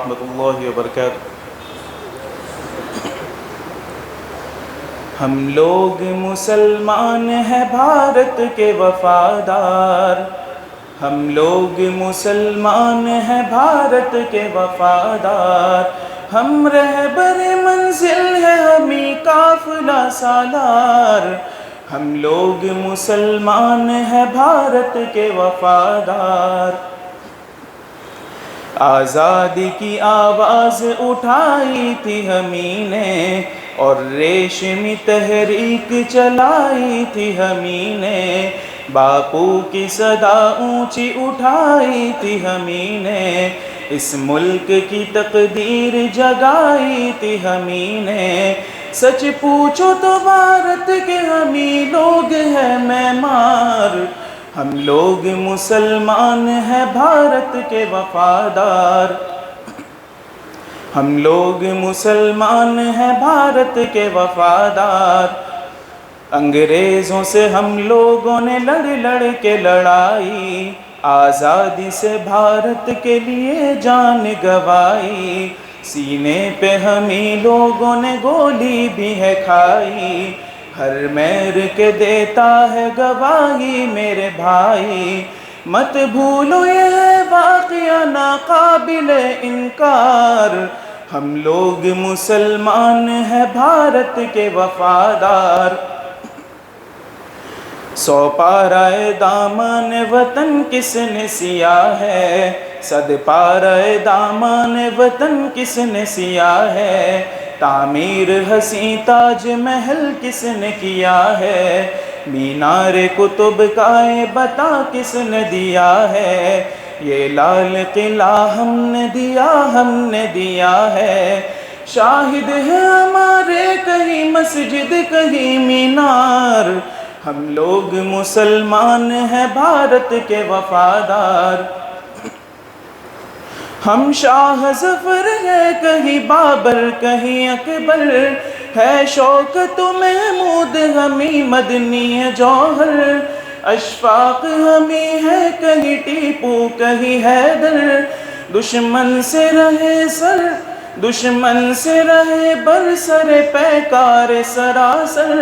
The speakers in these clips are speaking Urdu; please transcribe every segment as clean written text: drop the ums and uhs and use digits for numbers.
ورحمۃ اللہ وبرکاتہ۔ ہم لوگ مسلمان ہیں بھارت کے وفادار، ہم لوگ مسلمان ہیں بھارت کے وفادار، ہم رہبر منزل ہیں ہمیں قافلہ سالار، ہم لوگ مسلمان ہیں بھارت کے وفادار۔ آزادی کی آواز اٹھائی تھی ہمیں نے، اور ریشمی تحریک چلائی تھی ہمیں نے، باپو کی صدا اونچی اٹھائی تھی ہمیں نے، اس ملک کی تقدیر جگائی تھی ہمیں نے۔ سچ پوچھو تو بھارت کے ہمیں لوگ ہیں معمار، ہم لوگ مسلمان ہیں بھارت کے وفادار، ہم لوگ مسلمان ہیں بھارت کے وفادار۔ انگریزوں سے ہم لوگوں نے لڑ لڑ کے لڑائی، آزادی سے بھارت کے لیے جان گنوائی، سینے پہ ہمیں لوگوں نے گولی بھی ہے کھائی، ہر میر کے دیتا ہے گواہی میرے بھائی، مت بھولو یہ ہے واقعہ ناقابل انکار، ہم لوگ مسلمان ہیں بھارت کے وفادار۔ 100 پارہ دامن وطن کس نے سیا ہے، 100 پارہ دامن وطن کس نے سیا ہے، تعمیر حسین تاج محل کس نے کیا ہے، مینار قطب کا بتا کس نے دیا ہے، یہ لال قلعہ ہم نے دیا ہے، شاہد ہے ہمارے کہیں مسجد کہیں مینار، ہم لوگ مسلمان ہیں بھارت کے وفادار۔ ہم شاہ ظفر ہے کہیں بابر کہیں اکبر، ہے شوکت محمود ہمیں مدنی جوہر، اشفاق ہمیں ہے کہیں ٹیپو کہیں حیدر، دشمن سے رہے بر سر پیکار سراسر،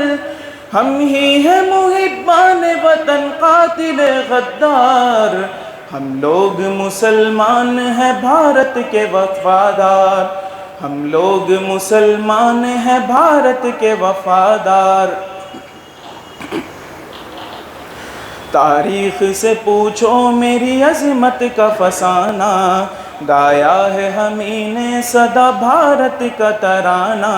ہم ہی ہیں محبان وطن قاتل غدار، ہم لوگ مسلمان ہیں بھارت کے وفادار، ہم لوگ مسلمان ہیں بھارت کے وفادار۔ تاریخ سے پوچھو میری عظمت کا فسانہ، گایا ہے ہمیں نے سدا بھارت کا ترانہ،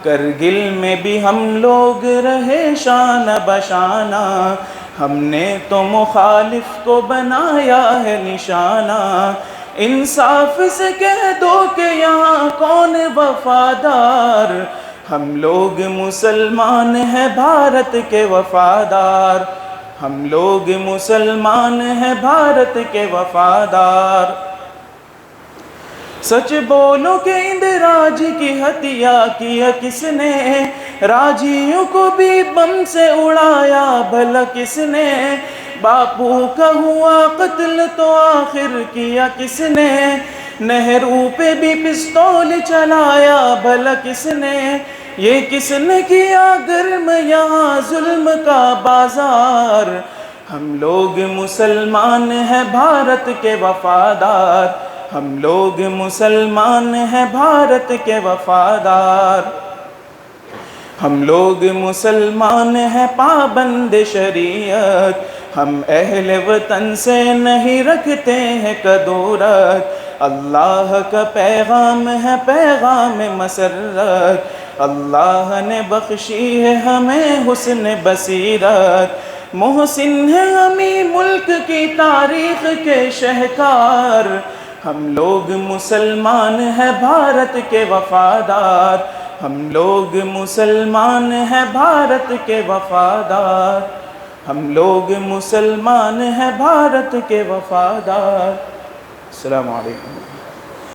کرگل میں بھی ہم لوگ رہے شان بشانہ، ہم نے تو مخالف کو بنایا ہے نشانہ، انصاف سے کہہ دو کہ یہاں کون وفادار، ہم لوگ مسلمان ہیں بھارت کے وفادار، ہم لوگ مسلمان ہیں بھارت کے وفادار۔ سچ بولو کہ اندراج کی ہتیا کیا کس نے، راجیوں کو بھی بم سے اڑایا بھلا کس نے، باپو کا ہوا قتل تو آخر کیا کس نے، نہرو پہ بھی پستول چلایا بھلا کس نے، یہ کس نے کیا گرم یہاں ظلم کا بازار، ہم لوگ مسلمان ہیں بھارت کے وفادار، ہم لوگ مسلمان ہیں بھارت کے وفادار، ہم لوگ مسلمان ہیں پابند شریعت، ہم اہل وطن سے نہیں رکھتے ہیں کدورت، اللہ کا پیغام ہے پیغام مسرت، اللہ نے بخشی ہے ہمیں حسن بصیرت، محسن ہے ہمیں ملک کی تاریخ کے شہکار، ہم لوگ مسلمان ہیں بھارت کے وفادار، ہم لوگ مسلمان ہیں بھارت کے وفادار، ہم لوگ مسلمان ہیں بھارت کے وفادار۔ السلام علیکم۔